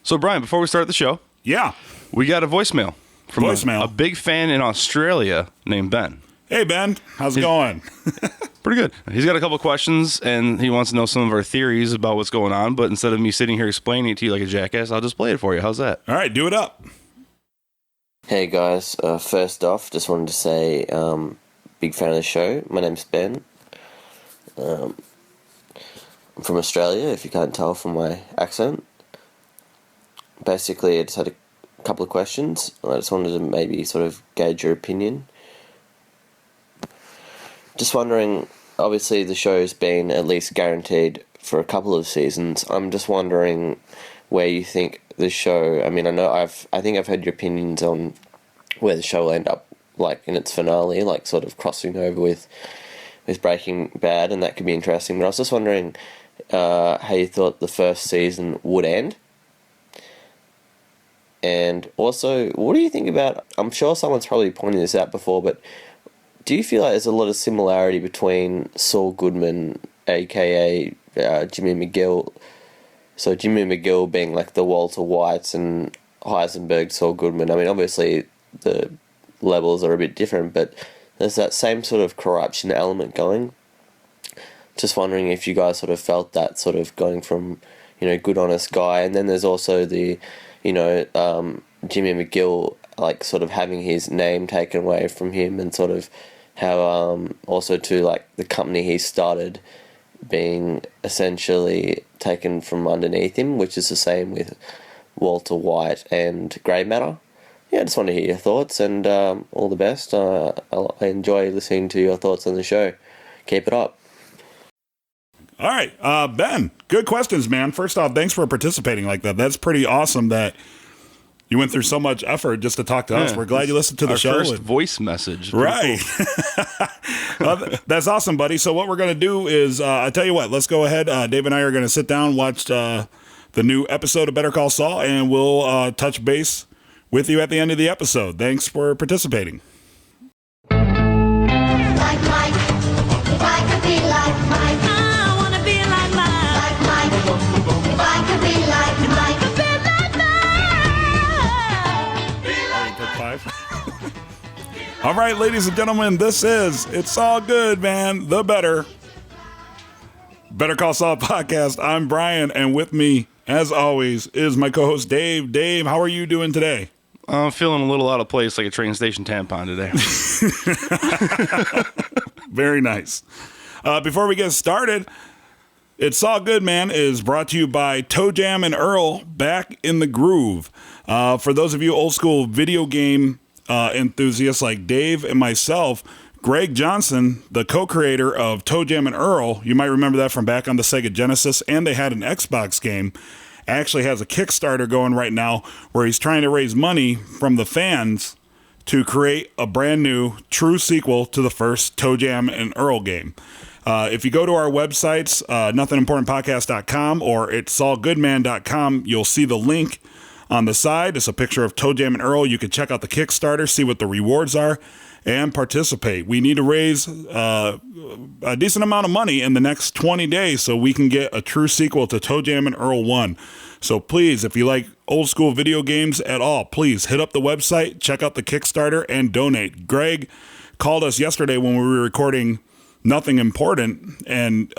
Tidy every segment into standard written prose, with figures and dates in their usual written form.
So, Brian, before we start the show, Yeah. we got a voicemail from Voicemail. a big fan in Australia named Ben. Hey, Ben. How's it going? Pretty good. He's got a couple questions, and he wants to know some of our theories about what's going on. But instead of me sitting here explaining it to you like a jackass, I'll just play it for you. How's that? All right, do it up. Hey guys, first off, just wanted to say, big fan of the show. My name's Ben. I'm from Australia, if you can't tell from my accent. Basically, I just had a couple of questions. I just wanted to maybe sort of gauge your opinion. Just wondering, obviously the show's been at least guaranteed for a couple of seasons. I'm just wondering where you think the show, I mean, I think I've heard your opinions on where the show will end up, like in its finale, like sort of crossing over with Breaking Bad, and that could be interesting. But I was just wondering how you thought the first season would end. And also, what do you think about, I'm sure someone's probably pointed this out before, but do you feel like there's a lot of similarity between Saul Goodman, aka Jimmy McGill, so Jimmy McGill being like the Walter White and Heisenberg Saul Goodman? I mean, obviously the levels are a bit different, but there's that same sort of corruption element going. Just wondering if you guys sort of felt that sort of going from, good honest guy, and then there's also the, Jimmy McGill, like sort of having his name taken away from him, and sort of how also to like the company he started being essentially taken from underneath him, which is the same with Walter White and Grey Matter. Yeah, I just want to hear your thoughts, and all the best. I enjoy listening to your thoughts on the show. Keep it up. All right, Ben, good questions, man. First off, thanks for participating like that. That's pretty awesome that you went through so much effort just to talk to us. We're glad you listened to the show. Our first voice message. Right. Cool. That's awesome, buddy. So what we're going to do is, I tell you what, let's go ahead. Dave and I are going to sit down, watch the new episode of Better Call Saul, and we'll touch base with you at the end of the episode. Thanks for participating. Like Mike, if I could be like Mike, I want to be like Mike. Like Mike, if I could be like Mike, be like Mike. Take 5. All right, ladies and gentlemen, this is It's All Good, man. The Better Call Saul podcast. I'm Brian, and with me, as always, is my co-host Dave. Dave, how are you doing today? I'm feeling a little out of place like a train station tampon today. Very nice. Before we get started, It's All Good, man, is brought to you by Toe Jam and Earl, back in the groove. For those of you old school video game enthusiasts like Dave and myself, Greg Johnson, the co-creator of Toe Jam and Earl, you might remember that from back on the Sega Genesis, and they had an Xbox game, actually has a Kickstarter going right now where he's trying to raise money from the fans to create a brand new true sequel to the first Toe Jam and Earl game. If you go to our websites, nothingimportantpodcast.com or itsallgoodman.com, you'll see the link on the side. It's a picture of Toe Jam and Earl. You can check out the Kickstarter, see what the rewards are, and participate. We need to raise a decent amount of money in the next 20 days so we can get a true sequel to Toe Jam and Earl 1. So please, if you like old school video games at all, please hit up the website, check out the Kickstarter, and donate. Greg called us yesterday when we were recording Nothing Important and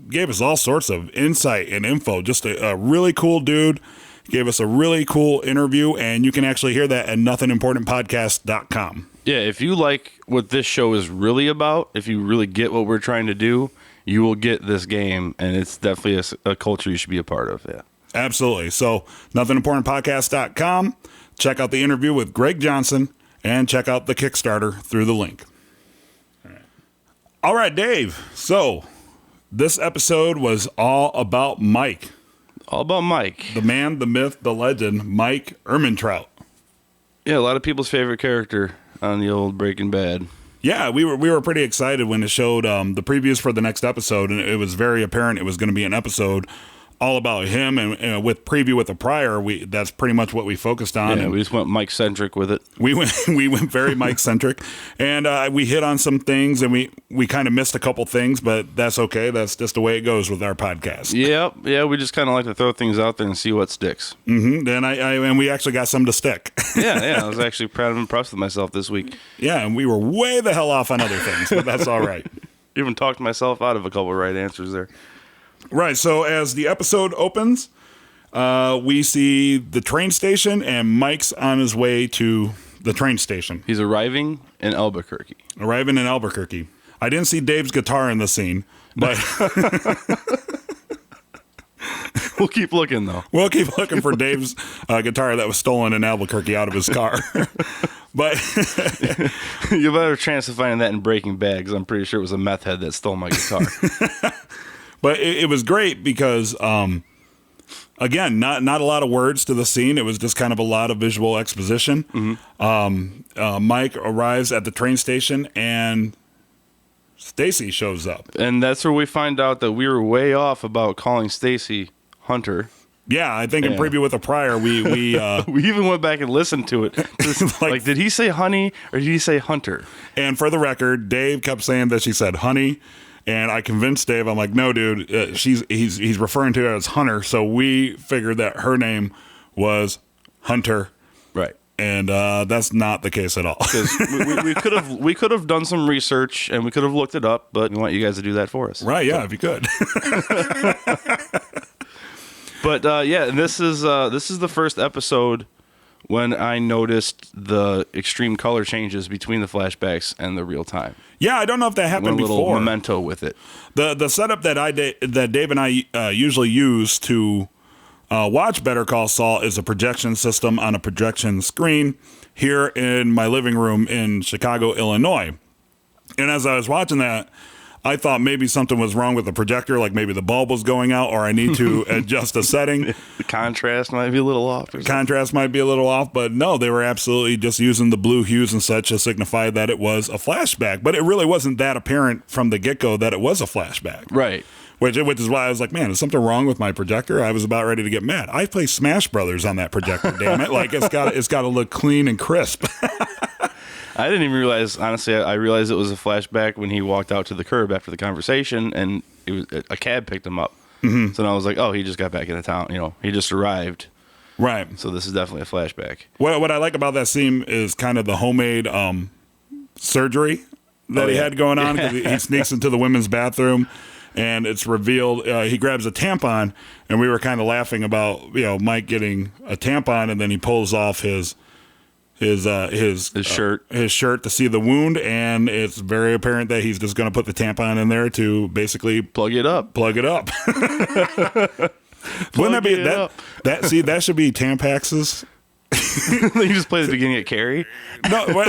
gave us all sorts of insight and info. Just a really cool dude. Gave us a really cool interview, and you can actually hear that at nothingimportantpodcast.com. Yeah, if you like what this show is really about, if you really get what we're trying to do, you will get this game, and it's definitely a culture you should be a part of. Yeah, absolutely. So nothingimportantpodcast.com. Check out the interview with Greg Johnson, and check out the Kickstarter through the link. All right, Dave. So this episode was all about Mike. All about Mike. The man, the myth, the legend, Mike Ehrmantraut. Yeah, a lot of people's favorite character on the old Breaking Bad. Yeah, we were pretty excited when it showed the previews for the next episode, and it was very apparent it was going to be an episode all about him, and with preview with the prior, that's pretty much what we focused on. Yeah, and we just went Mike centric with it. we went very Mike centric, and we hit on some things, and we kind of missed a couple things, but that's okay. That's just the way it goes with our podcast. Yeah, we just kind of like to throw things out there and see what sticks. Mm-hmm. And we actually got some to stick. Yeah, I was actually proud and impressed with myself this week. Yeah, and we were way the hell off on other things, but that's all right. Even talked myself out of a couple of right answers there. Right, so as the episode opens, we see the train station, and Mike's on his way to the train station. He's arriving in Albuquerque. Arriving in Albuquerque. I didn't see Dave's guitar in the scene, but We'll keep looking, though. we'll keep looking for Dave's guitar that was stolen in Albuquerque out of his car. But You have a better chance of finding that in Breaking Bad, because I'm pretty sure it was a meth head that stole my guitar. But it was great because, again, not a lot of words to the scene. It was just kind of a lot of visual exposition. Mm-hmm. Mike arrives at the train station, and Stacy shows up. And that's where we find out that we were way off about calling Stacy Hunter. Yeah, I think in Yeah. preview with the prior, we We even went back and listened to it. Like, did he say honey or did he say Hunter? and for the record, Dave kept saying that she said honey. And I convinced Dave, I'm like, no, dude, he's referring to her as Hunter. So we figured that her name was Hunter, Right. and that's not the case at all. Because we could have done some research and we could have looked it up, but we want you guys to do that for us. Right? Yeah, if you could. But this is the first episode when I noticed the extreme color changes between the flashbacks and the real time. Yeah, I don't know if that Went happened a little before. memento with it. The setup that Dave and I usually use to watch Better Call Saul is a projection system on a projection screen here in my living room in Chicago, Illinois. And as I was watching that, I thought maybe something was wrong with the projector, like maybe the bulb was going out, or I need to adjust a setting. The contrast might be a little off. Or something. Contrast might be a little off, but no, they were absolutely just using the blue hues and such to signify that it was a flashback. But it really wasn't that apparent from the get-go that it was a flashback. Right. Which is why I was like, man, is something wrong with my projector? I was about ready to get mad. I play Smash Brothers on that projector, damn it. Like, it's got to look clean and crisp. I didn't even realize, honestly, I realized it was a flashback when he walked out to the curb after the conversation and it was a cab picked him up. Mm-hmm. So then I was like, oh, he just got back into town. You know, he just arrived. Right. So this is definitely a flashback. What I like about that scene is kind of the homemade surgery that he had going on. 'Cause he sneaks into the women's bathroom and it's revealed he grabs a tampon, and we were kind of laughing about, Mike getting a tampon, and then he pulls off his shirt to see the wound, and it's very apparent that he's just going to put the tampon in there to basically Plug it up. Wouldn't that be that should be Tampax's? You just play the beginning at Carrie. No, but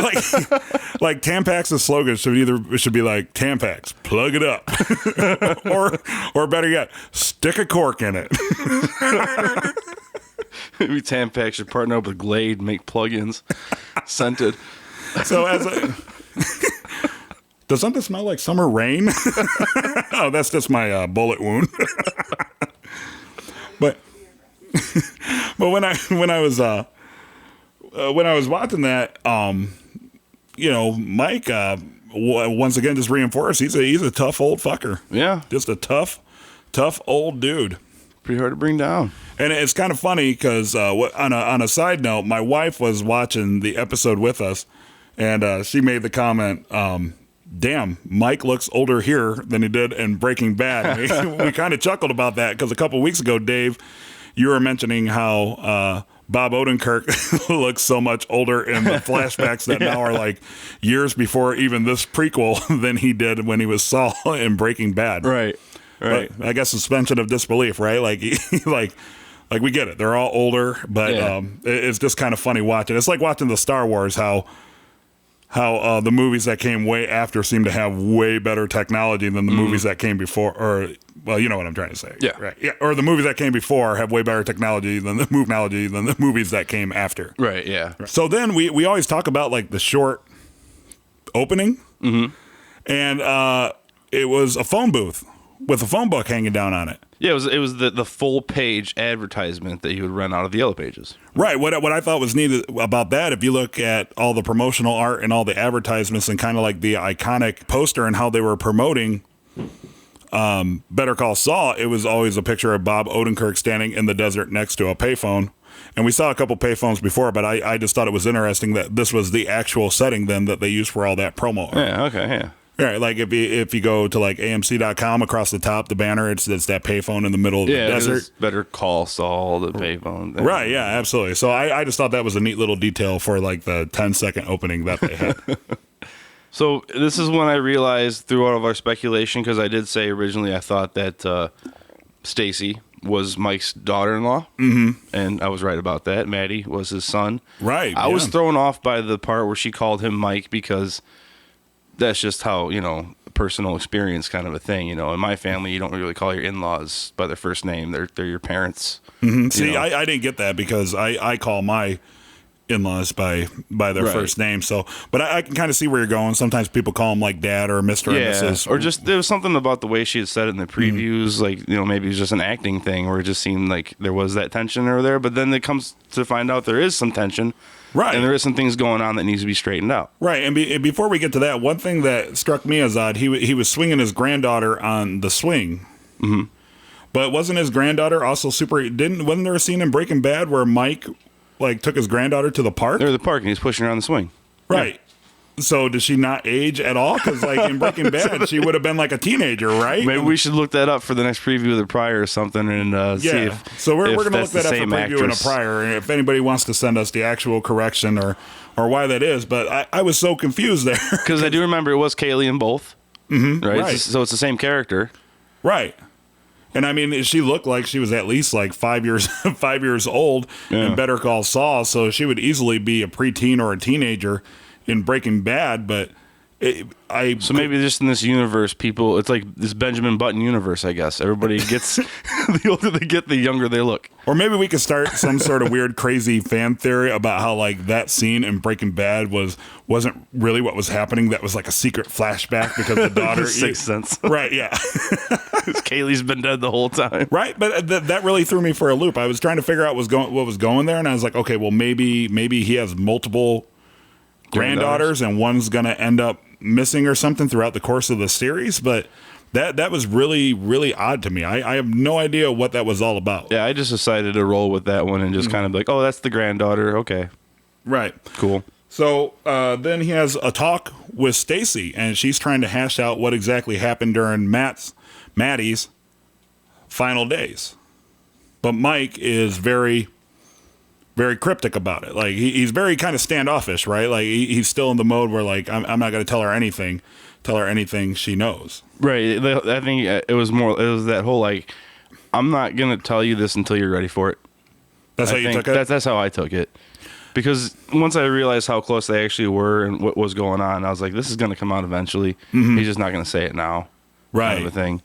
like Tampax's slogan should be like Tampax, plug it up, or better yet, stick a cork in it. Maybe Tampax should partner up with Glade, make plugins, scented. So does something smell like summer rain? Oh, that's just my bullet wound. But when I was watching that, Mike once again just reinforced he's a tough old fucker. Yeah, Just a tough old dude. pretty hard to bring down. And it's kind of funny because on a side note, my wife was watching the episode with us, and she made the comment, damn, Mike looks older here than he did in Breaking Bad. We kind of chuckled about that because a couple weeks ago, Dave, you were mentioning how Bob Odenkirk looks so much older in the flashbacks that now are like years before even this prequel than he did when he was Saul in Breaking Bad. Right. But I guess suspension of disbelief, right? Like we get it. They're all older, but it's just kind of funny watching. It's like watching the Star Wars, how the movies that came way after seem to have way better technology than the movies that came before. Or, well, you know what I'm trying to say. Yeah. Right. Yeah. Or the movies that came before have way better technology than the movies that came after. Right, yeah. So then we always talk about like the short opening. Mm-hmm. And it was a phone booth with a phone book hanging down on it. Yeah, it was the full page advertisement that you would run out of the Yellow Pages. Right. What I thought was neat about that, if you look at all the promotional art and all the advertisements and kind of like the iconic poster and how they were promoting Better Call Saul, it was always a picture of Bob Odenkirk standing in the desert next to a payphone. And we saw a couple payphones before, but I just thought it was interesting that this was the actual setting then that they used for all that promo art. Yeah, okay, yeah. Right, like if you go to like AMC.com, across the top, the banner, it's that payphone in the middle of the desert. Better Call Saul, the payphone thing. Right, yeah, absolutely. So I just thought that was a neat little detail for like the 10-second opening that they had. So this is when I realized through all of our speculation, because I did say originally I thought that Stacy was Mike's daughter-in-law, and I was right about that. Maddie was his son. Right. I was thrown off by the part where she called him Mike because that's just how, personal experience kind of a thing. In my family, you don't really call your in-laws by their first name. They're your parents. Mm-hmm. See, I didn't get that because I call my in-laws by their first name. So, but I can kind of see where you're going. Sometimes people call them like dad or Mr. and Mrs. Or just there was something about the way she had said it in the previews, like maybe it was just an acting thing where it just seemed like there was that tension over there. But then it comes to find out there is some tension. Right. And there is some things going on that needs to be straightened out. Right. And before we get to that, one thing that struck me as odd, he was swinging his granddaughter on the swing. Mm-hmm. But wasn't his granddaughter also wasn't there a scene in Breaking Bad where Mike took his granddaughter to the park? They're at the park and he's pushing her on the swing. Right. Yeah. So does she not age at all? Because in Breaking Bad, she would have been like a teenager, right? Maybe we should look that up for the next preview of the prior or something, and see if. So we're going to look that up for preview actress. and a prior, and if anybody wants to send us the actual correction or why that is, but I was so confused there because I do remember it was Kaylee in both, right? So it's the same character, right? And I mean, she looked like she was at least like 5 years old in Better Call Saul, so she would easily be a preteen or a teenager in Breaking Bad, but so maybe just in this universe, people, it's like this Benjamin Button universe, I guess. Everybody gets, the older they get, the younger they look. Or maybe we could start some sort of weird, crazy fan theory about how that scene in Breaking Bad wasn't really what was happening. That was like a secret flashback because the daughter... Makes sense. Right, yeah. Kaylee's been dead the whole time. Right, but that really threw me for a loop. I was trying to figure out what was going there, and I was like, okay, well, maybe he has multiple granddaughters and one's going to end up missing or something throughout the course of the series, but that was really, really odd to me. I have no idea what that was all about. Yeah, I just decided to roll with that one and just kind of be like, oh, that's the granddaughter. Okay. Right. Cool. So then he has a talk with Stacy, and she's trying to hash out what exactly happened during Maddie's final days. But Mike is very, very cryptic about it. Like he's very kind of standoffish, right? Like he's still in the mode where I'm not going to tell her anything she knows. Right. I think it was that whole I'm not going to tell you this until you're ready for it. That's how you took it? That's how I took it. Because once I realized how close they actually were and what was going on, I was like, this is going to come out eventually. Mm-hmm. He's just not going to say it now. Right. Kind of a thing.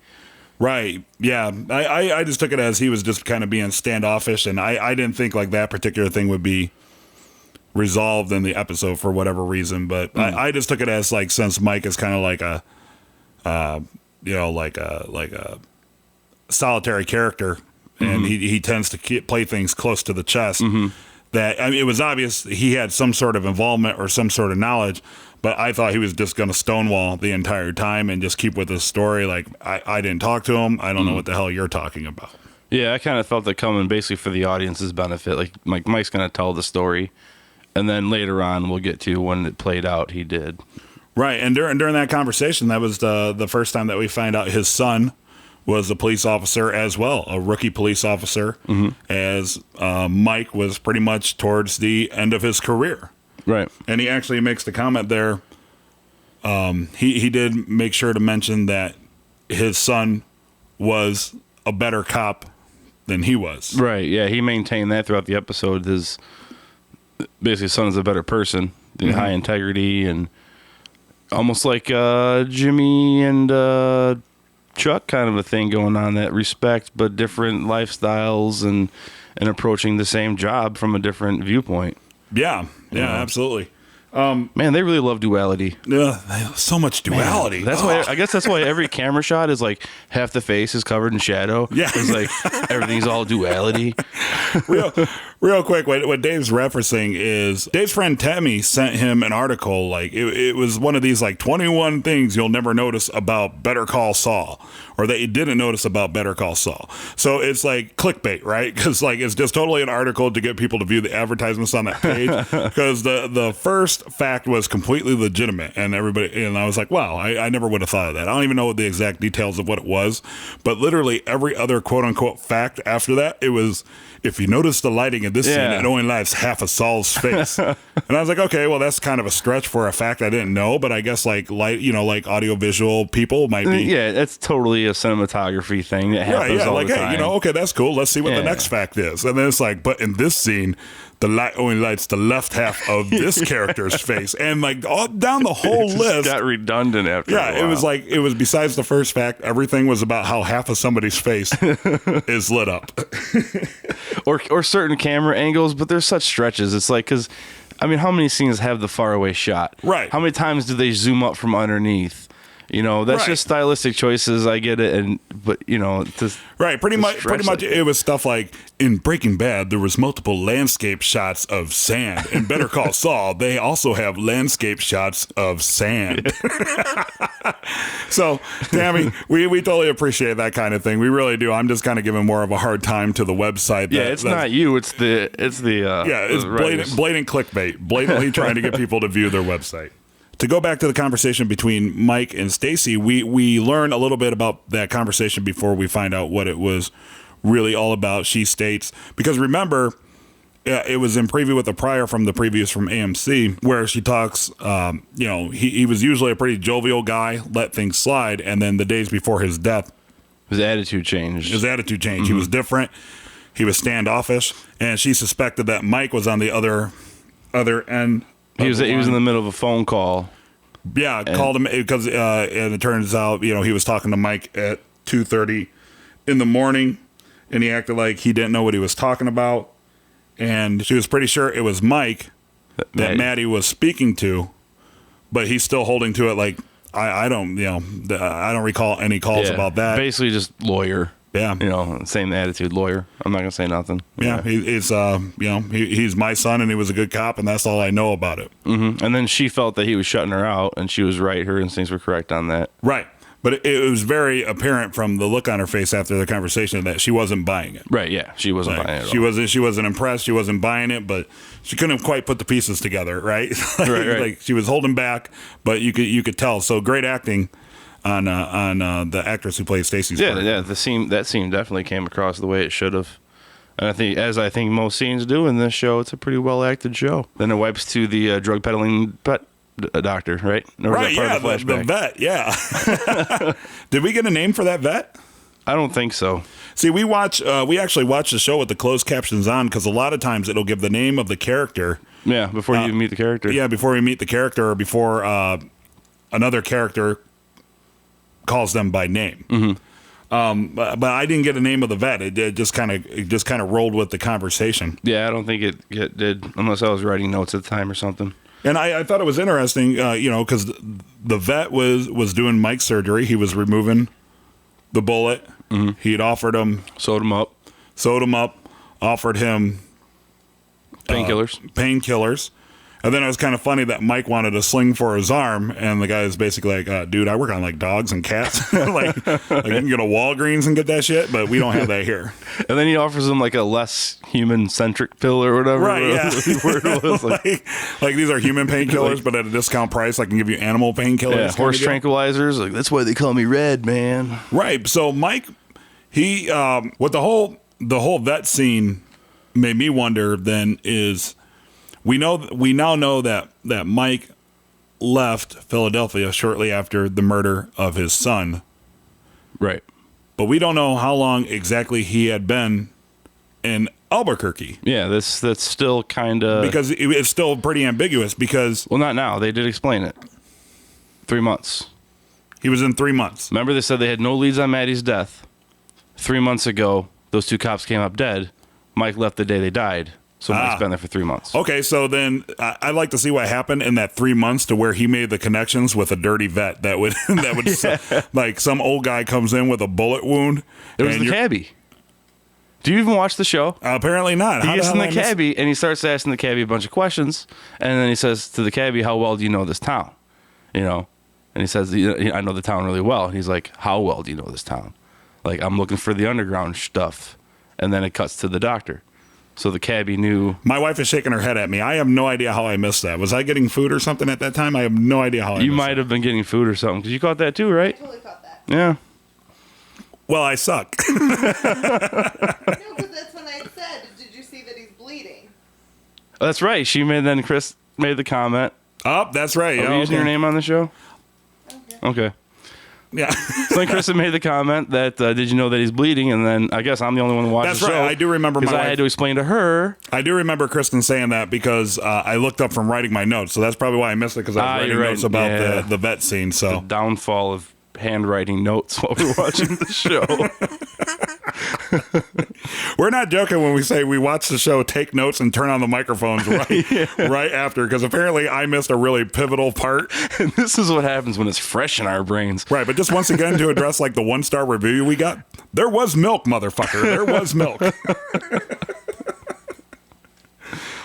Right. Yeah. I just took it as he was just kind of being standoffish, and I didn't think that particular thing would be resolved in the episode for whatever reason. But I just took it as since Mike is kind of like a solitary character, and he tends to play things close to the chest. Mm-hmm. That it was obvious he had some sort of involvement or some sort of knowledge. But I thought he was just going to stonewall the entire time and just keep with his story. I didn't talk to him. I don't know what the hell you're talking about. Yeah, I kind of felt that coming basically for the audience's benefit. Mike's going to tell the story, and then later on we'll get to when it played out, he did. Right, and during that conversation, that was the first time that we find out his son was a police officer as well, a rookie police officer, as Mike was pretty much towards the end of his career. Right. And he actually makes the comment there. He did make sure to mention that his son was a better cop than he was. Right. Yeah. He maintained that throughout the episode. His son is a better person, high integrity, and almost like Jimmy and Chuck kind of a thing going on, that respect, but different lifestyles and approaching the same job from a different viewpoint. Yeah, absolutely. Man, they really love duality. Yeah, so much duality. That's why I guess that's why every camera shot is like half the face is covered in shadow. Yeah. It's like everything's all duality. Real quick, what Dave's referencing is Dave's friend Tammy sent him an article. Like it was one of these like 21 things you'll never notice about Better Call Saul, or that you didn't notice about Better Call Saul. So it's like clickbait, right? Because like it's just totally an article to get people to view the advertisements on that page. Because the first fact was completely legitimate, and I was like, wow, I never would have thought of that. I don't even know the exact details of what it was, but literally every other quote unquote fact after that, it was, if you notice the lighting in this scene, it only lights half of Saul's face. And I was like, okay, well, that's kind of a stretch for a fact I didn't know, but I guess like like audiovisual people might be. Yeah, that's totally a cinematography thing that happens all the time. Hey, okay, that's cool. Let's see what the next fact is. And then it's like, but in this scene, the light only lights the left half of this character's face, and like all down the whole list got redundant after. Yeah, a while. it was like besides the first fact, everything was about how half of somebody's face is lit up, or certain camera angles. But there's such stretches. It's like because I mean, how many scenes have the faraway shot? Right. How many times do they zoom up from underneath? That's just stylistic choices. I get it, but right. Pretty much, it was stuff like in Breaking Bad, there was multiple landscape shots of sand. In Better Call Saul, they also have landscape shots of sand. So, Tammy, we totally appreciate that kind of thing. We really do. I'm just kind of giving more of a hard time to the website. It's not you. It's the it's writers. blatant clickbait, blatantly trying to get people to view their website. To go back to the conversation between Mike and Stacy, we learn a little bit about that conversation before we find out what it was really all about. She states, because remember, it was in preview with the prior from the previews from AMC, where she talks, he was usually a pretty jovial guy, let things slide, and then the days before his death, his attitude changed. Mm-hmm. He was different. He was standoffish, and she suspected that Mike was on the other end. He was in the middle of a phone call. Yeah, called him because and it turns out he was talking to Mike at 2:30 in the morning, and he acted like he didn't know what he was talking about, and she was pretty sure it was Mike that Maddie was speaking to, but he's still holding to it like I don't recall any calls about that. Basically, just lawyer. Yeah, same attitude, lawyer. I'm not gonna say nothing. Yeah, he's my son, and he was a good cop, and that's all I know about it. Mm-hmm. And then she felt that he was shutting her out, and she was right. Her instincts were correct on that. Right, but it was very apparent from the look on her face after the conversation that she wasn't buying it. Right? Yeah, she wasn't buying it. She wasn't impressed. She wasn't buying it, but she couldn't quite put the pieces together. Right, right. Like she was holding back, but you could tell. So great acting on the actress who played Stacy's part. Yeah, that scene definitely came across the way it should have. And I think most scenes do in this show, it's a pretty well acted show. Then it wipes to the drug peddling doctor, right? Right, yeah, the vet, yeah. Did we get a name for that vet? I don't think so. See, we actually watch the show with the closed captions on because a lot of times it'll give the name of the character. Yeah, before you meet the character. Yeah, before we meet the character or before another character calls them by name. Mm-hmm. But I didn't get a name of the vet. It just kind of rolled with the conversation. Yeah, I don't think it did, unless I was writing notes at the time or something. And I thought it was interesting, because the vet was doing Mike's surgery. He was removing the bullet. Mm-hmm. He had offered him... Sewed him up. Offered him... Painkillers. And then it was kind of funny that Mike wanted a sling for his arm, and the guy was basically like, dude, I work on like dogs and cats. like you can go to Walgreens and get that shit, but we don't have that here. And then he offers him like a less human-centric pill or whatever. Right, yeah. Word was. like these are human painkillers, but at a discount price. I can give you animal painkillers. Yeah, horse tranquilizers. Like, that's why they call me Red, man. Right. So Mike, he, what the whole vet scene made me wonder then is... We now know that Mike left Philadelphia shortly after the murder of his son. Right. But we don't know how long exactly he had been in Albuquerque. Yeah, that's still kind of... Because it's still pretty ambiguous because... Well, not now. They did explain it. 3 months. He was in 3 months. Remember they said they had no leads on Maddie's death. 3 months ago, those two cops came up dead. Mike left the day they died. So Mike's been there for 3 months. Okay, so then I'd like to see what happened in that 3 months to where he made the connections with a dirty vet that would like some old guy comes in with a bullet wound. It was the cabbie. Do you even watch the show? Apparently not. He gets in the cabbie and he starts asking the cabbie a bunch of questions, and then he says to the cabbie, "How well do you know this town?" You know, and he says, "I know the town really well." And he's like, "How well do you know this town?" Like, I'm looking for the underground stuff, and then it cuts to the doctor. So the cabbie knew. My wife is shaking her head at me. I have no idea how I missed that. Was I getting food or something at that time? I have no idea how I missed that. You might have been getting food or something, because you caught that too, right? I totally caught that. Yeah. Well, I suck. No, because that's when I said, did you see that he's bleeding? Oh, that's right. Then Chris made the comment. Oh, that's right. Are we using your name on the show? Okay. Yeah. So then Kristen made the comment that, did you know that he's bleeding? And then I guess I'm the only one who watched That's the show. right. I do remember because I had to explain to her. I do remember Kristen saying that because I looked up from writing my notes. So that's probably why I missed it, because I was writing you're right. notes about Yeah. the vet scene. So The downfall of handwriting notes while we're watching the show. we're not joking when we say we watch the show, take notes, and turn on the microphones right after, because apparently I missed a really pivotal part. And this is what happens when it's fresh in our brains. Right, but just once again to address like the 1-star review we got, there was milk, motherfucker. There was milk.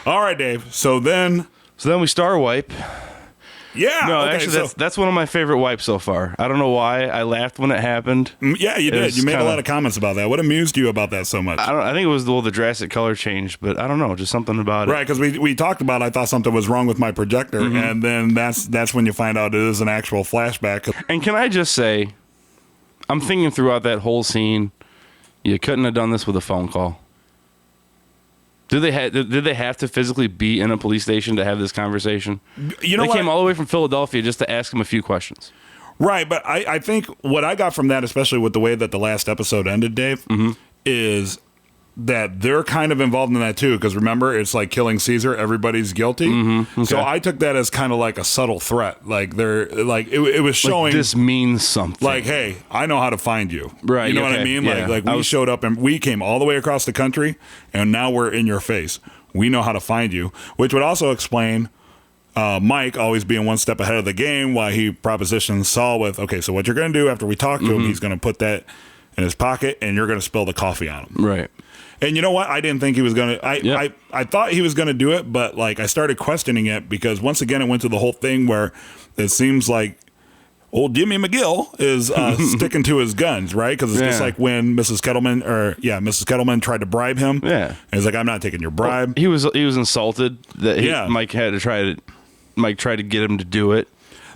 All right, Dave. So then we star wipe. yeah. No, okay, actually, so, that's one of my favorite wipes so far. I don't know why. I laughed when it happened. yeah, you did. was You made a kinda- lot of comments about that. What amused you about that so much? I think it was the drastic color change, but I don't know, just something about it. Right, because we talked about I thought something was wrong with my projector, and then that's when you find out it is an actual flashback. And can I just say, I'm thinking throughout that whole scene, you couldn't have done this with a phone call. Did they have to physically be in a police station to have this conversation? You know They what? came all the way from Philadelphia just to ask him a few questions. Right, but I think what I got from that, especially with the way that the last episode ended, Dave, is that they're kind of involved in that too. Because remember, it's like killing Caesar; everybody's guilty. Okay. So I took that as kind of like a subtle threat. Like they're like it was showing. Like, this means something. Like, hey, I know how to find you. Right, You know what I okay, mean? yeah. Like we showed up and we came all the way across the country, and now we're in your face. We know how to find you, which would also explain Mike always being one step ahead of the game, why he propositions Saul with, okay, so what you're going to do after we talk to him, he's going to put that in his pocket, and you're going to spill the coffee on him. Right. And you know what? I didn't think he was going to. Yeah. I thought he was going to do it, but like I started questioning it because once again, it went to the whole thing where it seems like old Jimmy McGill is sticking to his guns, right? Because it's just Yeah. like when Mrs. Kettleman tried to bribe him. Yeah. And he's like, I'm not taking your bribe. He was insulted that Yeah. Mike tried to get him to do it.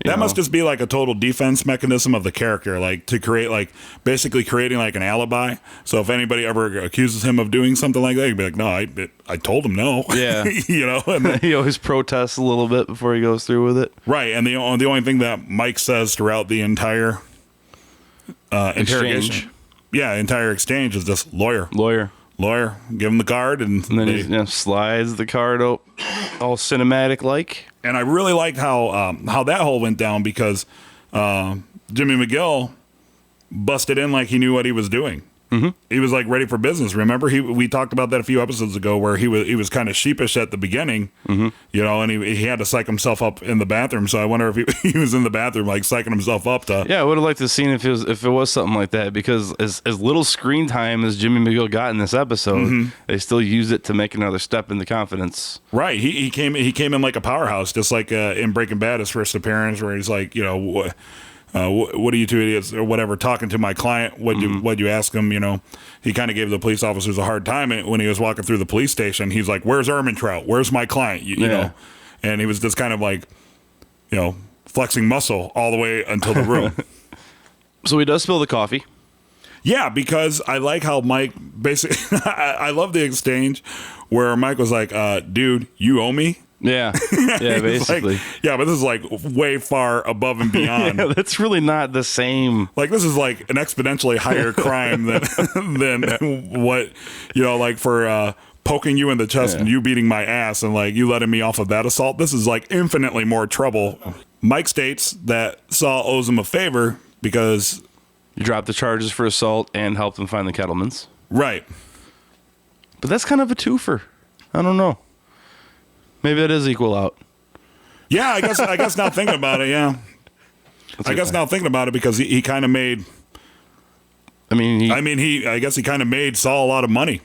That must just be like a total defense mechanism of the character, like to create, like basically creating like an alibi. So if anybody ever accuses him of doing something like that, he'd be like, no, I told him no. Yeah. You know? And then, He always protests a little bit before he goes through with it. right. And the only thing that Mike says throughout the entire interrogation. Exchange. Yeah, entire exchange is just lawyer, give him the card. And And then they- he slides the card out, all cinematic like. And I really liked how that whole went down because Jimmy McGill busted in like he knew what he was doing. Mm-hmm. He was like ready for business. Remember, we talked about that a few episodes ago, where he was kind of sheepish at the beginning, you know, and he had to psych himself up in the bathroom. So I wonder if he was in the bathroom like psyching himself up to. Yeah, I would have liked to have seen if it was something like that, because as little screen time as Jimmy McGill got in this episode, they still used it to make another step into confidence. Right. He came in like a powerhouse, just like in Breaking Bad, his first appearance, where he's like, you know, what are you two idiots or whatever talking to my client? What'd you ask him? You know, he kind of gave the police officers a hard time when he was walking through the police station. He's like, "Where's Ermintrout? Where's my client?" You know, and he was just kind of like, you know, flexing muscle all the way until the room. So he does spill the coffee. Yeah, because I like how Mike basically. I love the exchange where Mike was like, "Dude, you owe me." Yeah, yeah, It's like, basically. yeah, but this is like way far above and beyond. Yeah, that's really not the same. Like this is like an exponentially higher crime than what, you know, like for poking you in the chest and you beating my ass and like you letting me off of that assault. This is like infinitely more trouble. Mike states that Saul owes him a favor because You dropped the charges for assault and helped them find the Kettlemans. right. But that's kind of a twofer. I don't know. Maybe that is equal out. Yeah, I guess now thinking about it, yeah. I guess now thinking about it because he kind of made. I guess he kind of made Saul a lot of money.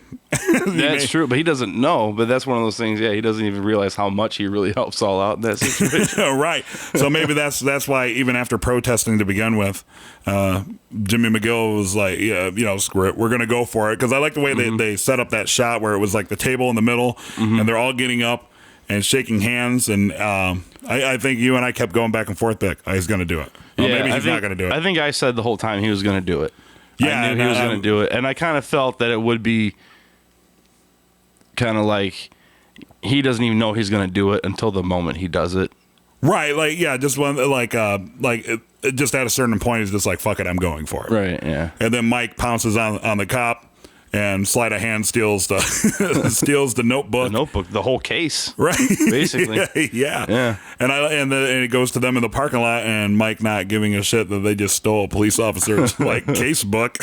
That's true, but he doesn't know. But that's one of those things. Yeah, he doesn't even realize how much he really helped Saul out in that situation. Right. So maybe that's why even after protesting to begin with, Jimmy McGill was like, yeah, screw it, we're gonna go for it. Because I like the way they set up that shot where it was like the table in the middle, and they're all getting up and shaking hands, and I think you and I kept going back and forth. Back, oh, he's gonna do it. Well, maybe he's not gonna do it. I think I said the whole time he was gonna do it. Yeah, I knew he was going to do it. And I kind of felt that it would be kind of like he doesn't even know he's going to do it until the moment he does it. Right. Like, yeah, just when, just at a certain point, he's just like, fuck it, I'm going for it. Right, yeah. And then Mike pounces on the cop, and sleight of hand steals the steals the notebook. The notebook, the whole case. Right. Basically. Yeah. And it goes to them in the parking lot, and Mike not giving a shit that they just stole a police officer's like case book.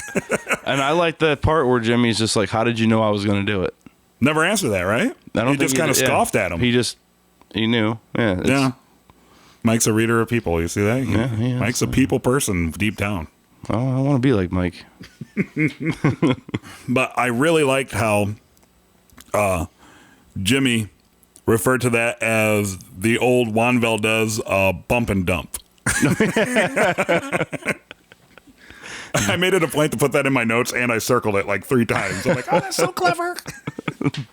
And I like that part where Jimmy's just like, how did you know I was going to do it? Never answered that, right? He just kind of scoffed at him. He knew. Yeah. Yeah. Mike's a reader of people. You see that? Yeah. Mike's a people person deep down. Oh, I want to be like Mike. But I really liked how Jimmy referred to that as the old Juan Valdez bump and dump. I made it a point to put that in my notes, and I circled it like 3 times. I'm like, oh, that's so clever.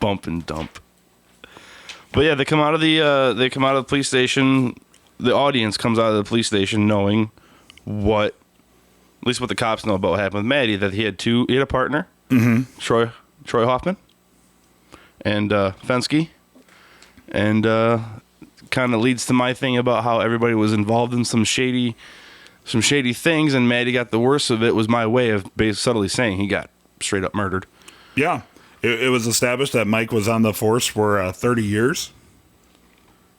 Bump and dump. But yeah, they come out of the police station. The audience comes out of the police station knowing at least what the cops know about what happened with Maddie, that he had a partner, Troy Hoffman, and Fensky, and kind of leads to my thing about how everybody was involved in some shady things, and Maddie got the worst of it. Was my way of subtly saying he got straight up murdered. Yeah, it was established that Mike was on the force for 30 years,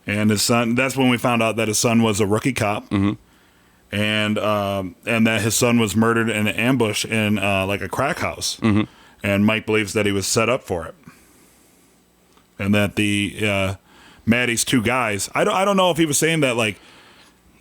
and his son. That's when we found out that his son was a rookie cop. Mm-hmm. And that his son was murdered in an ambush in like a crack house, and Mike believes that he was set up for it, and that the Maddie's 2 guys. I don't know if he was saying that like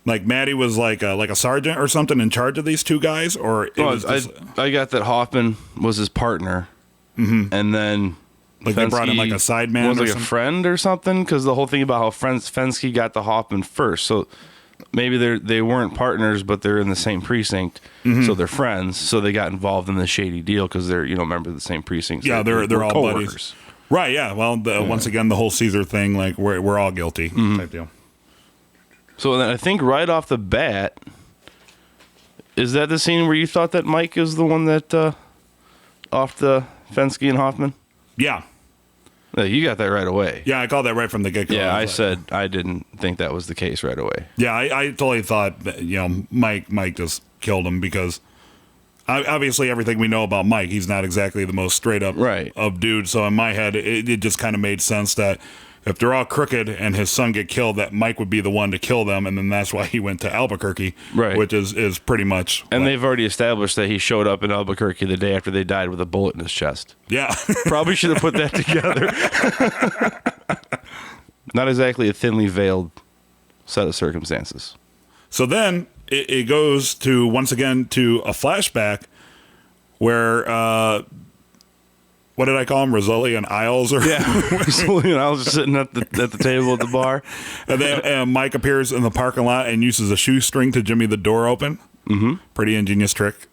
Maddie was like a sergeant or something in charge of these 2 guys, or I got that Hoffman was his partner, and then like they brought in like a side man, was like a friend or something, because the whole thing about how Fensky got the Hoffman first, so. Maybe they weren't partners, but they're in the same precinct, so they're friends. So they got involved in the shady deal because they're members of the same precinct. Yeah, so they're all coworkers. buddies, right? Yeah. Well, once again, the whole Caesar thing, like we're all guilty type deal. So then I think right off the bat, is that the scene where you thought that Mike is the one that off the Fensky and Hoffman? Yeah. You got that right away. Yeah, I called that right from the get-go. Yeah, I said I didn't think that was the case right away. Yeah, I totally thought that, Mike just killed him because obviously everything we know about Mike, he's not exactly the most straight up of dude. So in my head, it just kind of made sense that if they're all crooked and his son get killed, that Mike would be the one to kill them, and then that's why he went to Albuquerque, which is pretty much. And they've already established that he showed up in Albuquerque the day after they died with a bullet in his chest. Yeah. Probably should have put that together. Not exactly a thinly veiled set of circumstances. So then it goes to, once again, to a flashback where... what did I call him? Rizzoli and Isles? Rizzoli and Isles are sitting at the table at the bar. And then Mike appears in the parking lot and uses a shoestring to jimmy the door open. Mm-hmm. Pretty ingenious trick.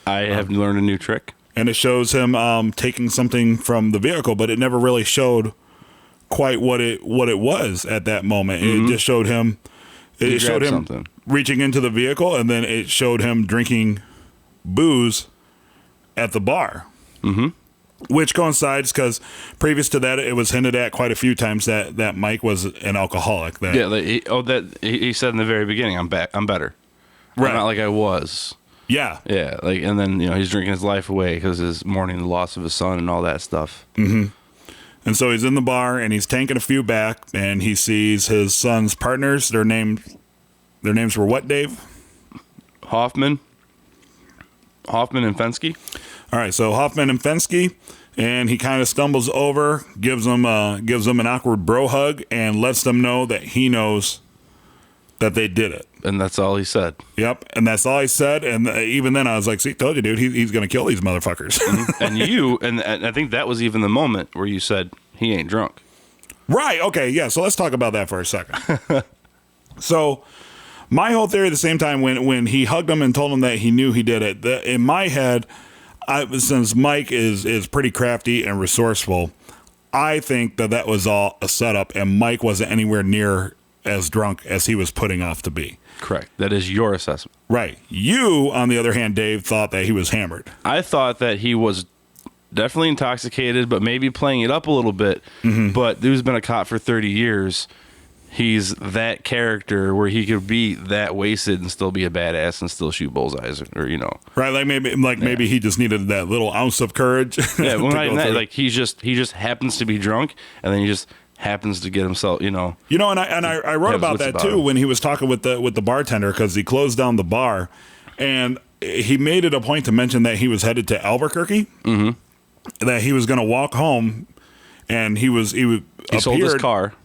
I have learned a new trick. And it shows him taking something from the vehicle, but it never really showed quite what it was at that moment. Mm-hmm. It just showed him. It showed him something. Reaching into the vehicle, and then it showed him drinking booze at the bar. Mm-hmm. Which coincides because previous to that, it was hinted at quite a few times that Mike was an alcoholic. He said in the very beginning, I'm better. Right. I'm not like I was. Yeah. Yeah. And then he's drinking his life away because he's mourning the loss of his son and all that stuff. Mm-hmm. And so he's in the bar and he's tanking a few back, and he sees his son's partners. Their names were what, Dave? Hoffman and Fensky. All right, so Hoffman and Fensky, and he kind of stumbles over, gives them an awkward bro hug, and lets them know that he knows that they did it. And that's all he said. Yep, and that's all he said. And even then, I was like, "See, told you, dude. He's going to kill these motherfuckers." And I think that was even the moment where you said he ain't drunk. Right. Okay. Yeah. So let's talk about that for a second. So, my whole theory at the same time when he hugged him and told him that he knew he did it, in my head, since Mike is pretty crafty and resourceful, I think that was all a setup, and Mike wasn't anywhere near as drunk as he was putting off to be. Correct. That is your assessment. Right. You, on the other hand, Dave, thought that he was hammered. I thought that he was definitely intoxicated, but maybe playing it up a little bit. But dude's been a cop for 30 years. He's that character where he could be that wasted and still be a badass and still shoot bullseyes, or you know. Right, maybe he just needed that little ounce of courage. Yeah, well, not even that. Like he just happens to be drunk, and then he just happens to get himself, you know. You know, and I wrote about that too when he was talking with the bartender, because he closed down the bar, and he made it a point to mention that he was headed to Albuquerque, that he was going to walk home, and he sold his car.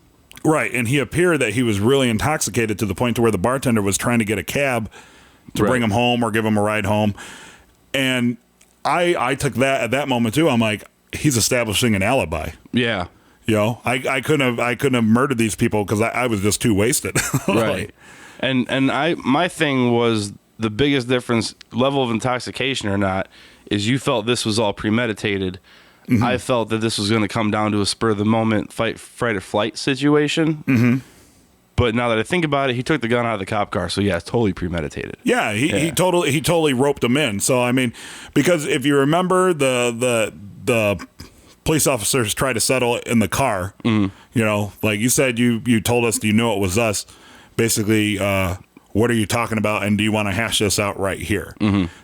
Right, and he appeared that he was really intoxicated to the point to where the bartender was trying to get a cab to bring him home or give him a ride home. And I took that at that moment too. I'm like, he's establishing an alibi. Yeah. You know, I couldn't have murdered these people because I was just too wasted. Right. And my thing was the biggest difference, level of intoxication or not, is you felt this was all premeditated. I felt that this was going to come down to a spur of the moment fight or flight situation. But now that I think about it, he took the gun out of the cop car, so yeah, it's totally premeditated. Yeah, he totally roped him in. So I mean, because if you remember, the police officers tried to settle it in the car. You know, like you said, you told us you knew it was us. Basically, what are you talking about, and do you want to hash this out right here?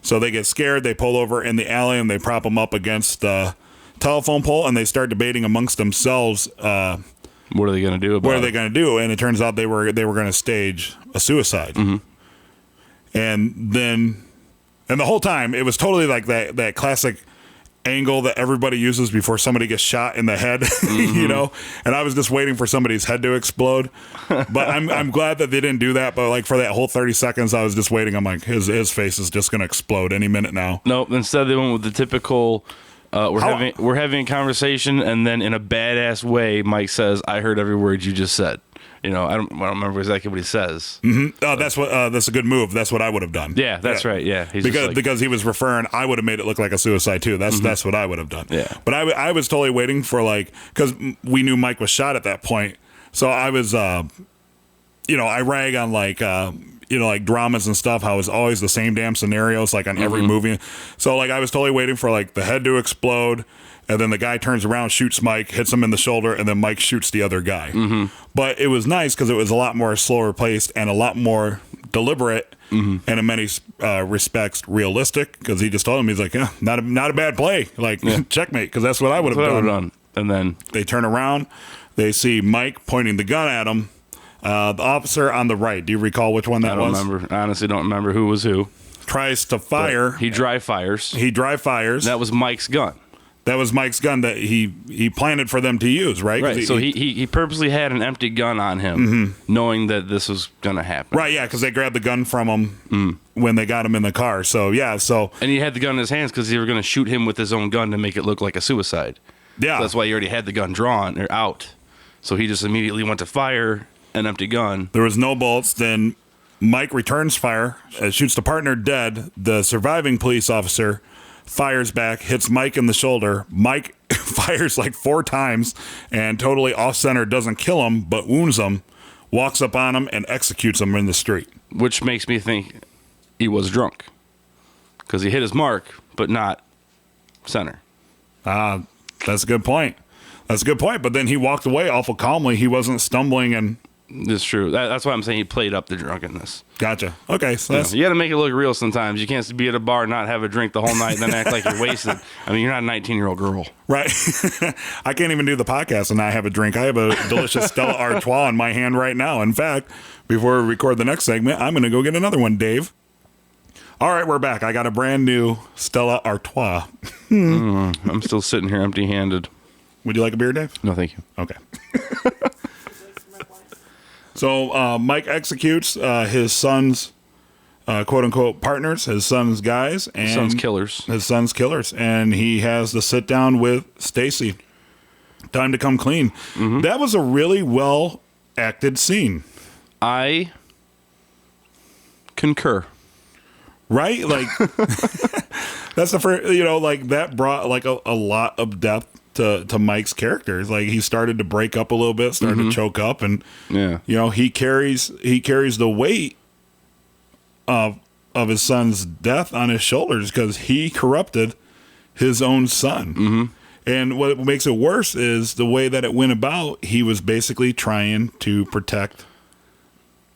So they get scared, they pull over in the alley, and they prop him up against the telephone pole, and they start debating amongst themselves. What are they going to do about it? What are they going to do? And it turns out they were going to stage a suicide. And then, and the whole time, it was totally like that classic angle that everybody uses before somebody gets shot in the head, you know? And I was just waiting for somebody's head to explode. But I'm glad that they didn't do that. But like for that whole 30 seconds, I was just waiting. I'm like, his face is just going to explode any minute now. Nope. Instead, they went with the typical... we're having a conversation, and then in a badass way, Mike says, "I heard every word you just said." You know, I don't remember exactly what he says. That's a good move. That's what I would have done. Yeah, that's right. Yeah, he's because he was referring, I would have made it look like a suicide too. That's what I would have done. Yeah, but I was totally waiting for, like, because we knew Mike was shot at that point, so I was, you know, I rag on like. You know, like dramas and stuff, how it's always the same damn scenarios, like on every movie. So, like, I was totally waiting for, like, the head to explode, and then the guy turns around, shoots Mike, hits him in the shoulder, and then Mike shoots the other guy. But it was nice because it was a lot more slower paced and a lot more deliberate, and in many respects realistic, because he just told him, he's like, yeah, not a bad play. Like, checkmate, because that's what I would have done. And then they turn around, they see Mike pointing the gun at him. The officer on the right, do you recall which one that was? I don't remember. I honestly don't remember who was who. Tries to fire. But he dry fires. That was Mike's gun. That was Mike's gun that he planted for them to use, right? Right. So he purposely had an empty gun on him, knowing that this was going to happen. Right, yeah, because they grabbed the gun from him when they got him in the car. So, yeah, so... And he had the gun in his hands because they were going to shoot him with his own gun to make it look like a suicide. Yeah. So that's why he already had the gun drawn or out. So he just immediately went to fire... an empty gun. There was no bullets. Then Mike returns fire, shoots the partner dead. The surviving police officer fires back, hits Mike in the shoulder. Mike fires like 4 times and totally off-center, doesn't kill him, but wounds him, walks up on him, and executes him in the street. Which makes me think he was drunk. Because he hit his mark, but not center. That's a good point. But then he walked away awful calmly. He wasn't stumbling and... It's true. That's why I'm saying he played up the drunkenness. Gotcha. Okay, so you got to make it look real sometimes. You can't be at a bar and not have a drink the whole night and then act like you're wasted. I mean, you're not a 19-year-old girl. Right. I can't even do the podcast and not have a drink. I have a delicious Stella Artois in my hand right now. In fact, before we record the next segment, I'm going to go get another one, Dave. All right, we're back. I got a brand new Stella Artois. I'm still sitting here empty-handed. Would you like a beer, Dave? No, thank you. Okay. So Mike executes his son's quote-unquote partners, his son's guys. And Son's killers. His son's killers. And he has the sit-down with Stacy. Time to come clean. That was a really well-acted scene. I concur. Right? Like, that's the first, like, that brought, like, a lot of depth to Mike's character. Like, he started to break up a little bit, started to choke up, and, he carries the weight of his son's death on his shoulders because he corrupted his own son. And what makes it worse is the way that it went about. He was basically trying to protect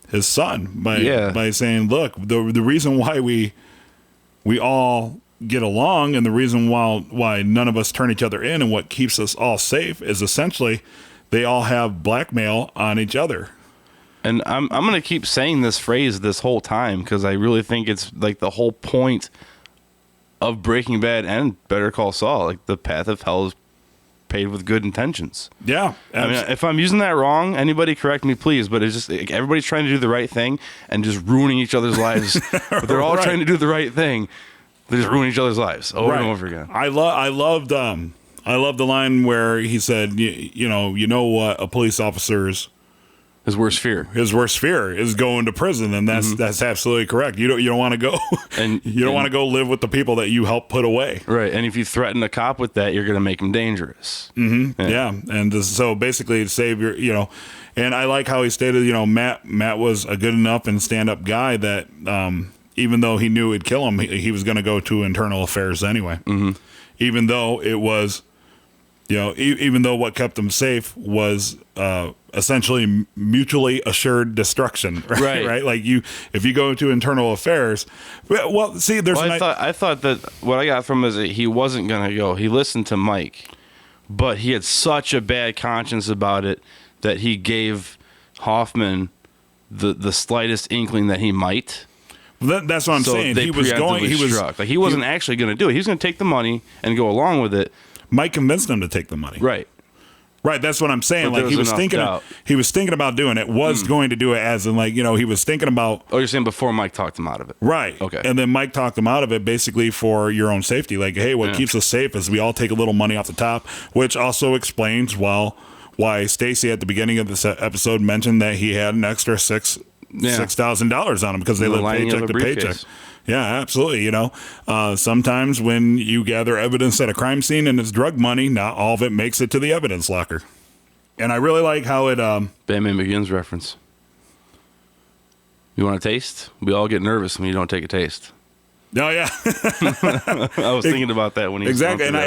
his son by saying, look, the reason why we all get along and the reason why none of us turn each other in and what keeps us all safe is essentially they all have blackmail on each other. And I'm going to keep saying this phrase this whole time because I really think it's like the whole point of Breaking Bad and Better Call Saul. Like, the path of hell is paved with good intentions. Yeah. I mean, if I'm using that wrong, anybody correct me, please. But it's just like, everybody's trying to do the right thing and just ruining each other's lives. But they're all trying to do the right thing. They're just ruining each other's lives over and over again. I loved the line where he said, you know what a police officer's His worst fear. His worst fear is going to prison, and that's absolutely correct. You don't want to go, and you don't want to go live with the people that you helped put away. Right, and if you threaten a cop with that, you're going to make him dangerous. Yeah, and so basically, to save your, and I like how he stated, Matt was a good enough and stand up guy that even though he knew it'd kill him, he was going to go to internal affairs anyway. Even though it was, even though what kept him safe was essentially mutually assured destruction, right? Right? Like if you go to internal affairs, well, see, there's. Well, I thought that what I got from is that he wasn't going to go. He listened to Mike, but he had such a bad conscience about it that he gave Hoffman the slightest inkling that he might. That's what I'm saying. He was going. He was struck. Like, he wasn't actually going to do it. He was going to take the money and go along with it. Mike convinced him to take the money. Right. That's what I'm saying. But like, he was thinking about doing it, was going to do it, as in, like, he was thinking about. Oh, you're saying before Mike talked him out of it. Right. Okay. And then Mike talked him out of it basically for your own safety. Like, hey, what keeps us safe is we all take a little money off the top, which also explains why Stacy at the beginning of this episode mentioned that he had an extra $6,000 on him because they live paycheck to paycheck. Yeah, absolutely. Sometimes when you gather evidence at a crime scene and it's drug money, not all of it makes it to the evidence locker. And I really like how it... Batman Begins reference. You want a taste? We all get nervous when you don't take a taste. Oh, yeah. I was thinking about that when he exactly. And I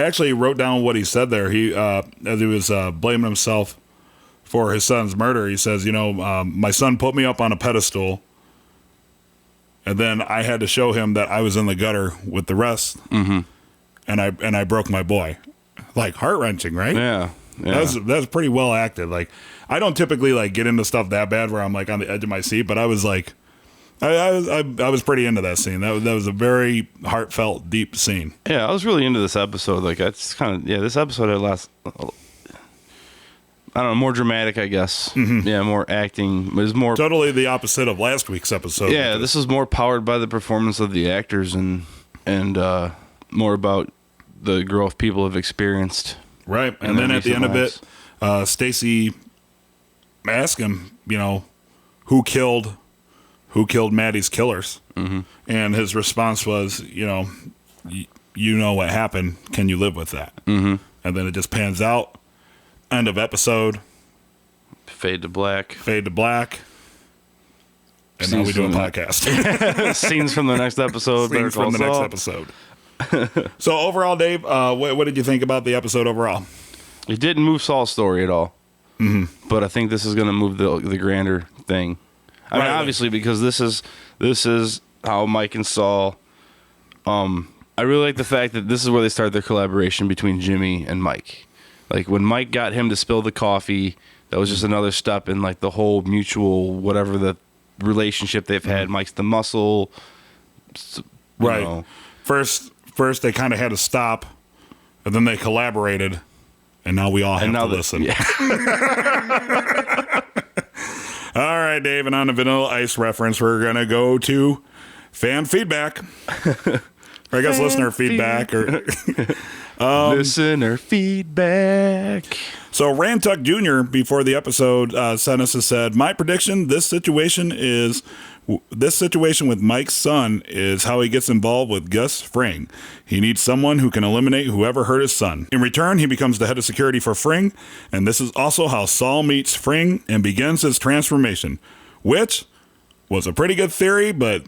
actually wrote down what he said there. He as he was blaming himself for his son's murder, he says, my son put me up on a pedestal, and then I had to show him that I was in the gutter with the rest, and I broke my boy. Like, heart-wrenching, right? Yeah. That's pretty well acted. Like, I don't typically like get into stuff that bad where I'm like on the edge of my seat, but I was like, I was pretty into that scene. That was a very heartfelt, deep scene. Yeah, I was really into this episode. Like, that's kind of this episode had last. I don't know, more dramatic, I guess. Yeah, more acting. It was more totally the opposite of last week's episode. Yeah, this was more powered by the performance of the actors and more about the growth people have experienced. Right, and then at the end of it, Stacy asked him, who killed Maddie's killers, and his response was, you know what happened. Can you live with that? And then it just pans out. End of episode. Fade to black. And now we do a podcast. Scenes from the next episode. Scenes from the next episode. So overall, Dave, what did you think about the episode overall? It didn't move Saul's story at all. But I think this is going to move the grander thing. I mean, obviously, because this is how Mike and Saul. I really like the fact that this is where they start their collaboration between Jimmy and Mike. Like, when Mike got him to spill the coffee, that was just another step in, like, the whole mutual whatever the relationship they've had. Mike's the muscle, you Right. know. First they kind of had to stop, and then they collaborated, and now we all have to listen. Yeah. All right, Dave, and on the Vanilla Ice reference, we're going to go to fan feedback. Or I guess listener feedback. Or Listener feedback. So Rantuck Jr., before the episode, sent us and said, my prediction, this situation with Mike's son is how he gets involved with Gus Fring. He needs someone who can eliminate whoever hurt his son. In return, he becomes the head of security for Fring, and this is also how Saul meets Fring and begins his transformation, which was a pretty good theory, but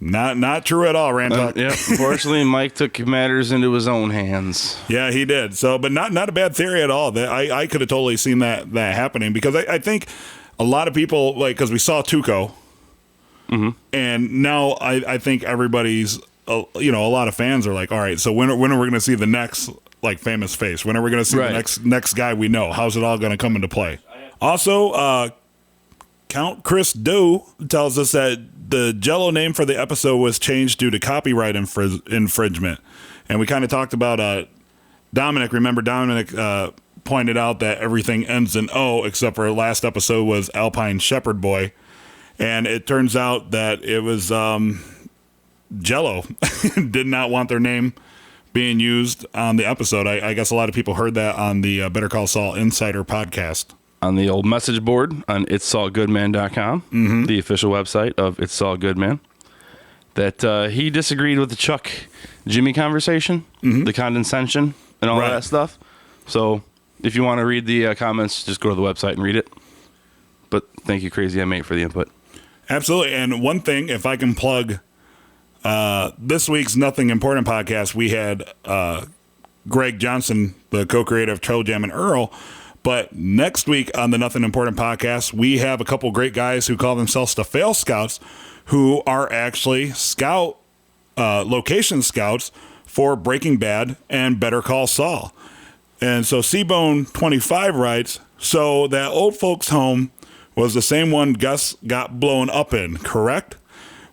not true at all, Rantuck. Yeah, unfortunately, Mike took matters into his own hands. Yeah, he did. So, but not a bad theory at all. I could have totally seen that happening, because I think a lot of people, like, because we saw Tuco, and now I think everybody's, a lot of fans are like, all right, so when are we going to see the next, like, famous face? When are we going to see the next guy we know? How's it all going to come into play? Also, Count Chris Doe tells us that the Jello name for the episode was changed due to copyright infringement. And we kind of talked about Dominic. Remember, Dominic pointed out that everything ends in O, except for last episode was Alpine Shepherd Boy. And it turns out that it was Jello did not want their name being used on the episode. I guess a lot of people heard that on the Better Call Saul Insider podcast. On the old message board on itssaulgoodman.com, the official website of It's Saul Goodman, that he disagreed with the Chuck Jimmy conversation, the condescension, and all that stuff. So if you want to read the comments, just go to the website and read it. But thank you, Crazy M8, for the input. Absolutely. And one thing, if I can plug this week's Nothing Important podcast, we had Greg Johnson, the co-creator of Toe Jam and Earl. But next week on the Nothing Important podcast, we have a couple great guys who call themselves the Fail Scouts, who are actually location scouts for Breaking Bad and Better Call Saul. And so Seabone25 writes, so that old folks' home was the same one Gus got blown up in, correct?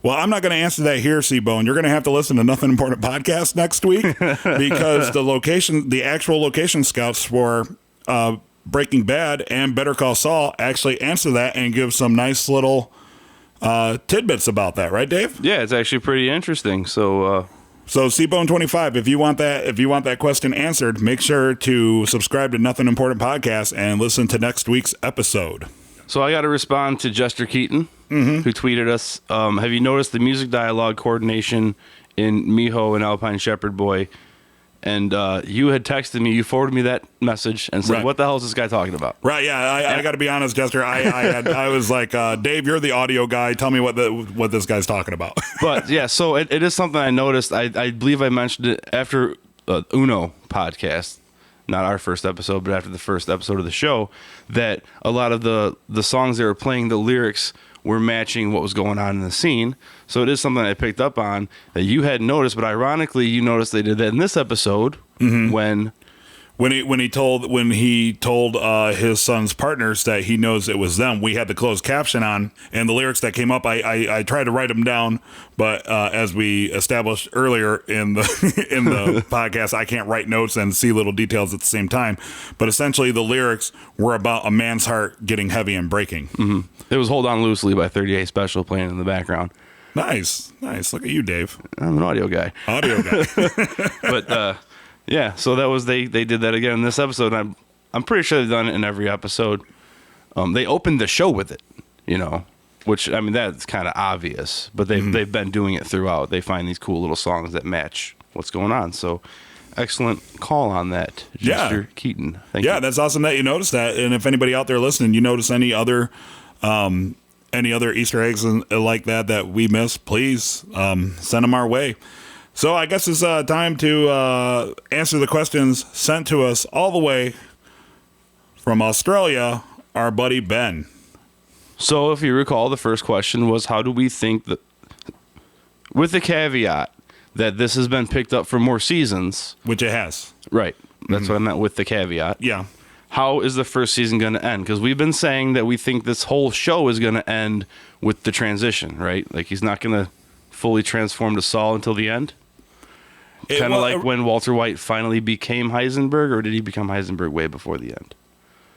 Well, I'm not going to answer that here, Seabone. You're going to have to listen to Nothing Important podcast next week, because the actual location scouts for Breaking Bad and Better Call Saul actually answer that and give some nice little tidbits about that, right, Dave? Yeah, it's actually pretty interesting. So Seabone25, if you want that question answered, make sure to subscribe to Nothing Important podcast and listen to next week's episode. So I got to respond to Jester Keaton, who tweeted us, have you noticed the music dialogue coordination in Miho and Alpine Shepherd Boy? And you had texted me, you forwarded me that message and said, what the hell is this guy talking about? Right, yeah, I got to be honest, Jester. I was like, Dave, you're the audio guy. Tell me what this guy's talking about. But, yeah, so it is something I noticed. I believe I mentioned it after Uno podcast, not our first episode, but after the first episode of the show, that a lot of the songs they were playing, the lyrics were matching what was going on in the scene. So it is something I picked up on that you hadn't noticed, but ironically, you noticed they did that in this episode when he told his son's partners that he knows it was them. We had the closed caption on, and the lyrics that came up, I tried to write them down, but as we established earlier in the podcast, I can't write notes and see little details at the same time. But essentially, the lyrics were about a man's heart getting heavy and breaking. It was "Hold On Loosely" by 38 Special playing in the background. Nice. Look at you, Dave. I'm an audio guy. But yeah, so that was they did that again in this episode. And I'm pretty sure they've done it in every episode. They opened the show with it, which I mean that's kind of obvious, but they've been doing it throughout. They find these cool little songs that match what's going on. So excellent call on that, Mr. Keaton. Thank you. That's awesome that you noticed that. And if anybody out there listening, you notice any other Easter eggs like that we missed, please send them our way. So I guess it's time to answer the questions sent to us all the way from Australia, our buddy Ben. So if you recall, the first question was, how do we think that, with the caveat that this has been picked up for more seasons. Which it has. Right. That's what I meant with the caveat. Yeah. How is the first season going to end? Because we've been saying that we think this whole show is going to end with the transition, right? Like he's not going to fully transformed to Saul until the end? Kind of like when Walter White finally became Heisenberg, or did he become Heisenberg way before the end?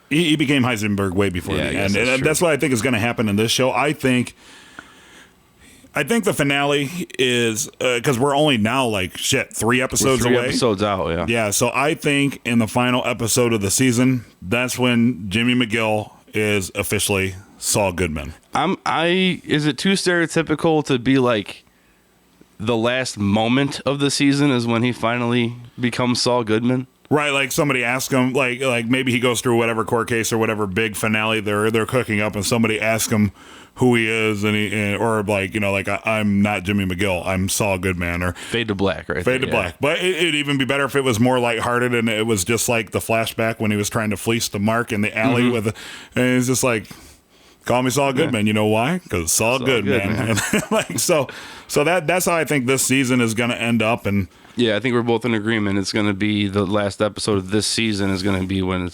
He became Heisenberg way before the end. And that's what I think is going to happen in this show. I think the finale is, because we're only now, 3 episodes away. 3 episodes out, yeah. Yeah, so I think in the final episode of the season, that's when Jimmy McGill is officially Saul Goodman. Is it too stereotypical to be like the last moment of the season is when he finally becomes Saul Goodman? Right, like somebody asks him, like maybe he goes through whatever court case or whatever big finale they're cooking up, and somebody asks him who he is, I'm not Jimmy McGill, I'm Saul Goodman, or fade to black, right? Fade to black. But it'd even be better if it was more lighthearted and it was just like the flashback when he was trying to fleece the Mark in the alley and it's just like, call me Saul Goodman. You know why? Because Saul Goodman. So that's how I think this season is going to end up. And yeah, I think we're both in agreement. It's going to be the last episode of this season is going to be when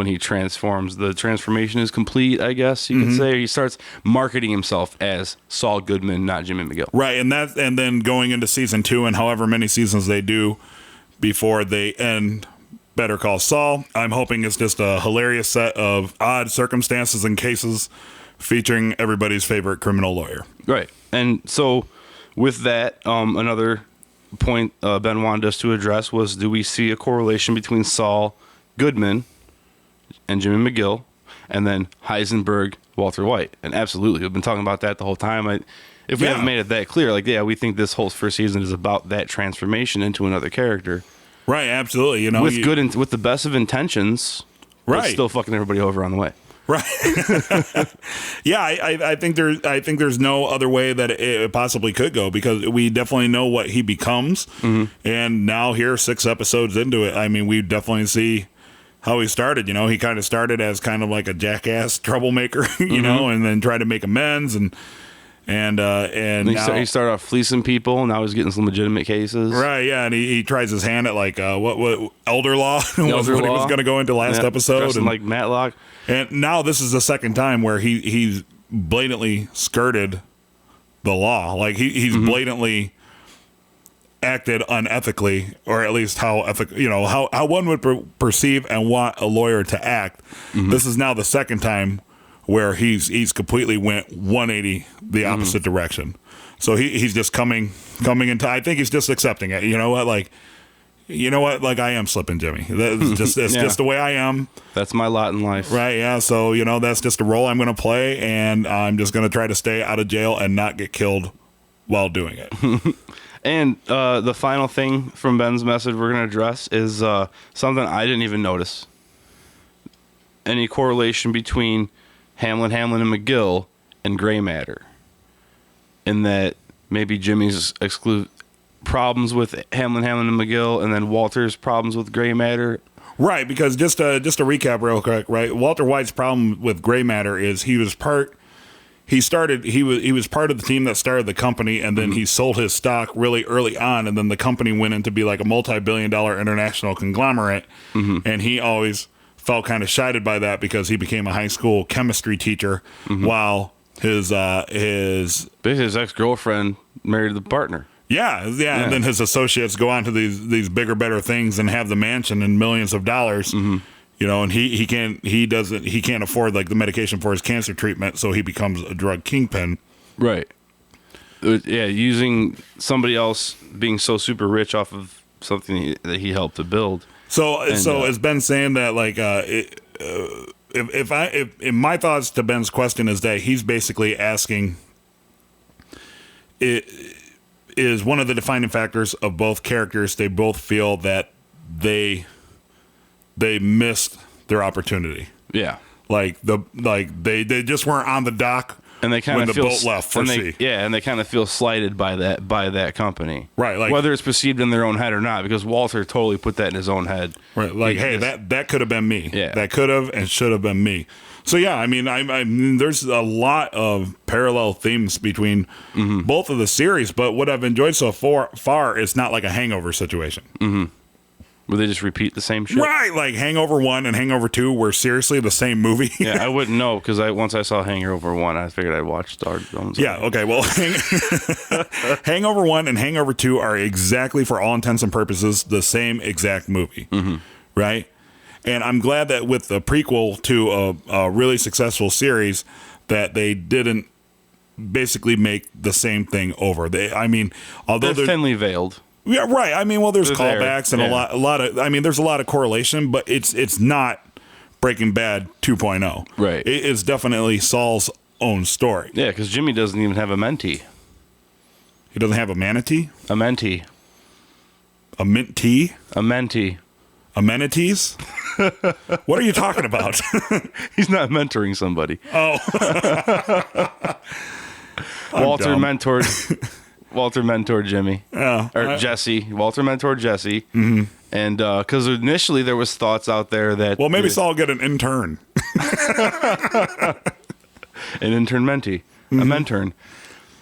he transforms. The transformation is complete, I guess you could say. He starts marketing himself as Saul Goodman, not Jimmy McGill. Right, and then going into season 2 and however many seasons they do before they end Better Call Saul, I'm hoping it's just a hilarious set of odd circumstances and cases featuring everybody's favorite criminal lawyer. Right, and so with that, another point Ben wanted us to address was, do we see a correlation between Saul Goodman and Jimmy McGill, and then Heisenberg, Walter White? And absolutely, we've been talking about that the whole time. If we haven't made it that clear, we think this whole first season is about that transformation into another character. Right, absolutely. With the best of intentions, right, but still fucking everybody over on the way. Right. Yeah, I think there's no other way that it possibly could go, because we definitely know what he becomes, and now here 6 episodes into it, I mean, we definitely see how he started. He kind of started as kind of like a jackass troublemaker, and then tried to make amends, and he started off fleecing people. Now he's getting some legitimate cases. Right, yeah, and he tries his hand at what elder law was what he was going to go into last episode, and like Matlock. And now this is the second time where he's blatantly skirted the law. Like he's blatantly acted unethically, or at least how one would perceive and want a lawyer to act. This is now the second time where he's completely went 180 the opposite direction. So he's just coming into, I think he's just accepting it. You know what, I am slipping, Jimmy. It's just the way I am. That's my lot in life. Right, yeah. So, that's just a role I'm going to play, and I'm just going to try to stay out of jail and not get killed while doing it. And the final thing from Ben's message we're going to address is something I didn't even notice. Any correlation between Hamlin, and McGill and gray matter, in that maybe Jimmy's problems with Hamlin, and McGill, and then Walter's problems with gray matter. Right, because just to recap real quick, right? Walter White's problem with gray matter is he was part of the team that started the company, and then he sold his stock really early on, and then the company went into be like a multi-billion-dollar international conglomerate, and he always felt kind of shited by that because he became a high school chemistry teacher while his ex-girlfriend married the partner. Yeah, and then his associates go on to these bigger, better things and have the mansion and millions of dollars. And he can't afford like the medication for his cancer treatment, so he becomes a drug kingpin. Right. Yeah, using somebody else being so super rich off of something that he helped to build. So as Ben's saying that, like, if my thoughts to Ben's question is that he's basically asking, it is one of the defining factors of both characters. They both feel that they missed their opportunity. Yeah, they just weren't on the dock. And they kind when of the feel, boat left for sea. Yeah, and they kind of feel slighted by that company. Right, like, whether it's perceived in their own head or not, because Walter totally put that in his own head. Right, like, hey, that could have been me. Yeah, that could have and should have been me. So yeah, I mean, there's a lot of parallel themes between both of the series. But what I've enjoyed so far is not like a hangover situation. Where they just repeat the same shit. Right, like Hangover 1 and Hangover 2 were seriously the same movie. Yeah, I wouldn't know because once I saw Hangover 1, I figured I'd watch Star Jones. Yeah, okay, well, Hangover 1 and Hangover 2 are exactly, for all intents and purposes, the same exact movie, right? And I'm glad that with the prequel to a really successful series that they didn't basically make the same thing over. Although They're thinly veiled. Yeah, right. I mean, well, there's They're there. callbacks and Yeah. a lot of. I mean, there's a lot of correlation, but it's not Breaking Bad 2.0. Right. It's definitely Saul's own story. Yeah, because Jimmy doesn't even have a mentee. He doesn't have a manatee, A mentee. a mint tea, A mentee. amenities. What are you talking about? He's not mentoring somebody. Oh, Walter dumb. mentored Jimmy. Or Jesse. Walter mentored Jesse. Mm-hmm. And because initially there was thoughts out there that... well, maybe Saul will get an intern. An intern mentee. A mentern.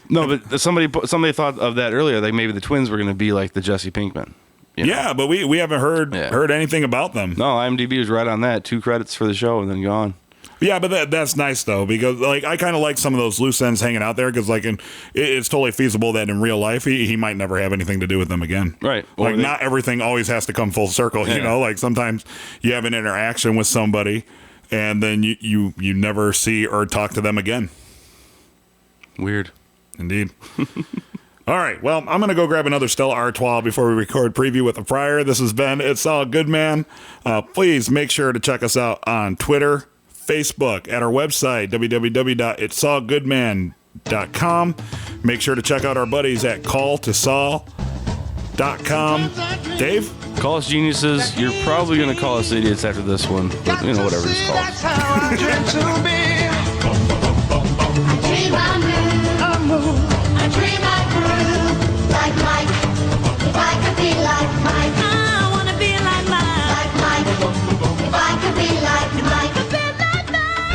No, but somebody thought of that earlier, like maybe the twins were going to be like the Jesse Pinkman. You know? Yeah, but we haven't heard anything about them. No, IMDb was right on that. 2 credits for the show and then gone. Yeah, but that's nice though, because like I kind of like some of those loose ends hanging out there, because like it's totally feasible that in real life he might never have anything to do with them again. Right. Like not everything always has to come full circle. Yeah. You know, like sometimes you have an interaction with somebody and then you never see or talk to them again. Weird. Indeed. All right. Well, I'm going to go grab another Stella Artois before we record preview with the Friar. This has been It's All Good Man. Please make sure to check us out on Twitter, Facebook, at our website, www.itsallgoodman.com. Make sure to check out our buddies at calltosaul.com. Dave? Call us geniuses. You're probably going to call us idiots after this one. But, whatever it's called. That's how I dream to be.